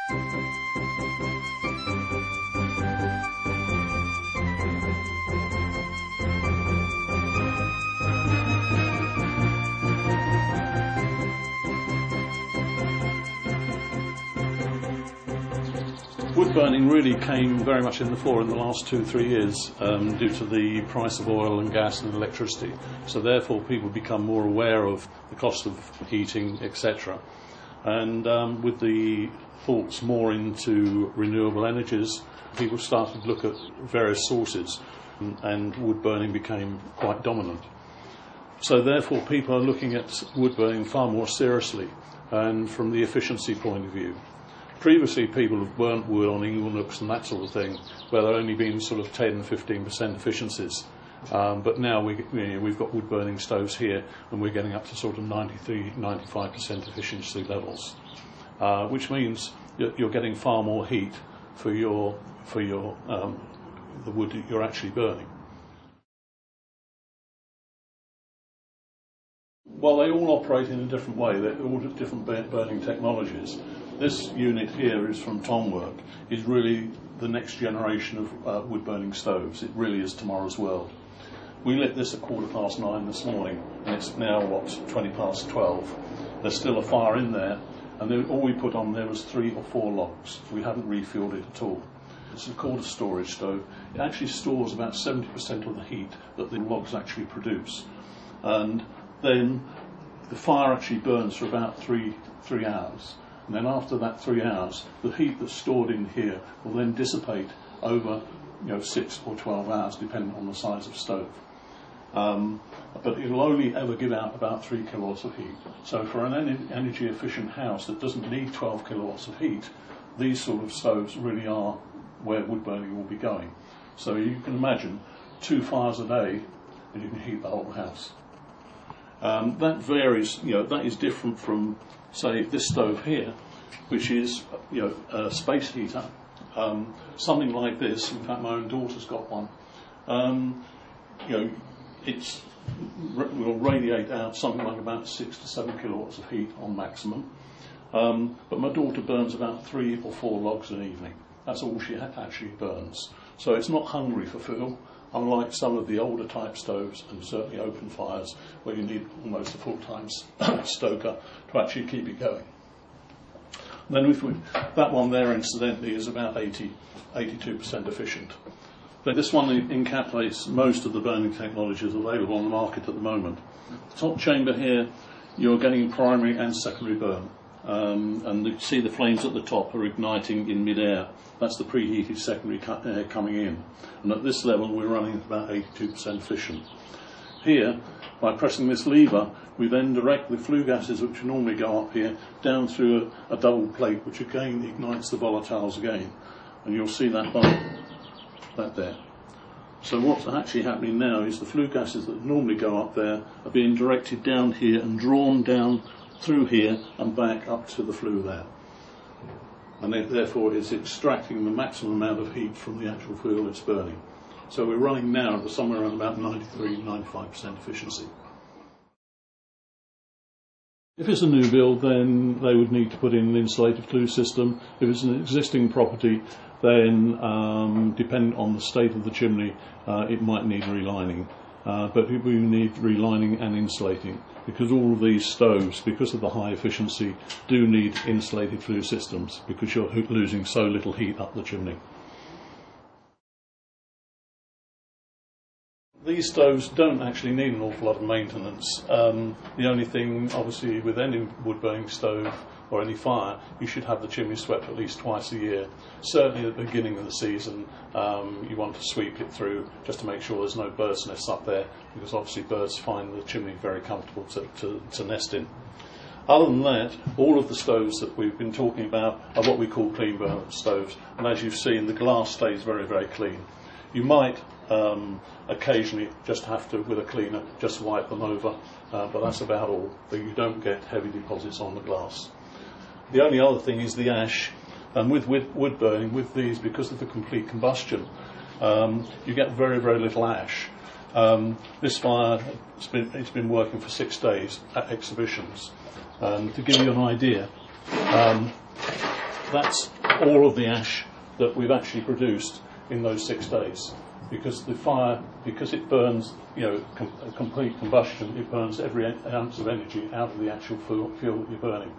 Wood burning really came very much in the fore in the last 2-3 years due to the price of oil and gas and electricity. So therefore people become more aware of the cost of heating, etc. And with the thoughts more into renewable energies, people started to look at various sources, and wood burning became quite dominant. So therefore people are looking at wood burning far more seriously and from the efficiency point of view. Previously, people have burnt wood on ingle nooks and that sort of thing, where there have only been sort of 10-15% efficiencies. But now we've got wood burning stoves here, and we're getting up to sort of 93-95% efficiency levels, which means you're getting far more heat for the wood that you're actually burning. Well, they all operate in a different way. They're all different burning technologies. This unit here is from Tomwork. It's really the next generation of wood-burning stoves. It really is tomorrow's world. We lit this at 9:15 this morning, and it's now, 12. There's still a fire in there, and then all we put on there was 3 or 4 logs. We haven't refueled it at all. It's called a storage stove. It actually stores about 70% of the heat that the logs actually produce. And then the fire actually burns for about 3 hours. And then after that 3 hours, the heat that's stored in here will then dissipate over 6 or 12 hours, depending on the size of stove. But it will only ever give out about 3 kilowatts of heat. So for an energy efficient house that doesn't need 12 kilowatts of heat, these sort of stoves really are where wood burning will be going. So you can imagine 2 fires a day and you can heat the whole house. That varies, that is different from, say, this stove here, which is, a space heater. Something like this, in fact my own daughter's got one, it will radiate out something like about 6 to 7 kilowatts of heat on maximum. But my daughter burns about 3 or 4 logs an evening. That's all she actually burns. So it's not hungry for fuel, unlike some of the older type stoves and certainly open fires where you need almost a full-time stoker to actually keep it going. Then that one there incidentally is about 82% efficient. But this one encapsulates most of the burning technologies available on the market at the moment. The top chamber here, you're getting primary and secondary burn. And you see the flames at the top are igniting in mid-air. That's the preheated secondary air coming in. And at this level we're running at about 82% efficient. Here, by pressing this lever, we then direct the flue gases, which normally go up here, down through a double plate, which again ignites the volatiles again. And you'll see that there. So what's actually happening now is the flue gases that normally go up there are being directed down here and drawn down through here and back up to the flue there. And therefore it's extracting the maximum amount of heat from the actual fuel it's burning. So we're running now at somewhere around about 93-95% efficiency. If it's a new build, then they would need to put in an insulated flue system. If it's an existing property, then depending on the state of the chimney, it might need relining. But we need relining and insulating, because all of these stoves, because of the high efficiency, do need insulated flue systems, because you're losing so little heat up the chimney. These stoves don't actually need an awful lot of maintenance. The only thing, obviously, with any wood-burning stove or any fire, you should have the chimney swept at least twice a year. Certainly at the beginning of the season, you want to sweep it through just to make sure there's no birds' nests up there, because obviously birds find the chimney very comfortable to nest in. Other than that, all of the stoves that we've been talking about are what we call clean burner stoves, and as you've seen, the glass stays very, very clean. You might occasionally just have to, with a cleaner, just wipe them over, but that's about all. But you don't get heavy deposits on the glass. The only other thing is the ash, and with wood burning, with these, because of the complete combustion, you get very, very little ash. This fire, it's been working for 6 days at exhibitions. To give you an idea, that's all of the ash that we've actually produced in those 6 days. Because the fire, because it burns, complete combustion, it burns every ounce of energy out of the actual fuel that you're burning.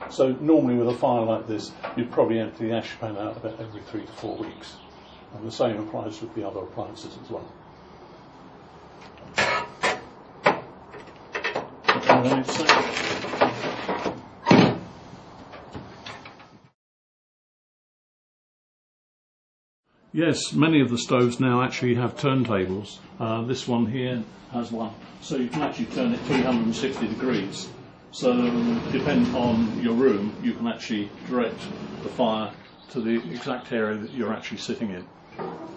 So normally with a fire like this, you'd probably empty the ash pan out about every 3 to 4 weeks. And the same applies with the other appliances as well. Yes, many of the stoves now actually have turntables. This one here has one. So you can actually turn it 360 degrees. So depending on your room, you can actually direct the fire to the exact area that you're actually sitting in.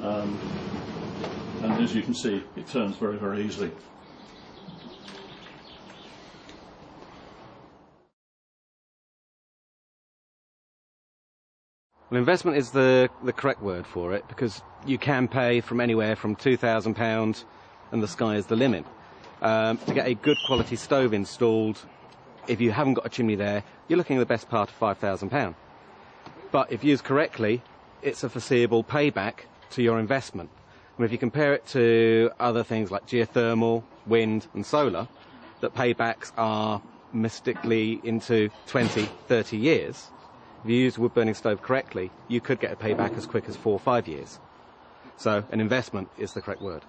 And as you can see, it turns very, very easily. Well, investment is the correct word for it, because you can pay from anywhere from £2,000 and the sky is the limit. To get a good quality stove installed, if you haven't got a chimney there, you're looking at the best part of £5,000. But if used correctly, it's a foreseeable payback to your investment. And if you compare it to other things like geothermal, wind and solar, that paybacks are mystically into 20, 30 years, if you use a wood-burning stove correctly, you could get a payback as quick as 4 or 5 years. So an investment is the correct word.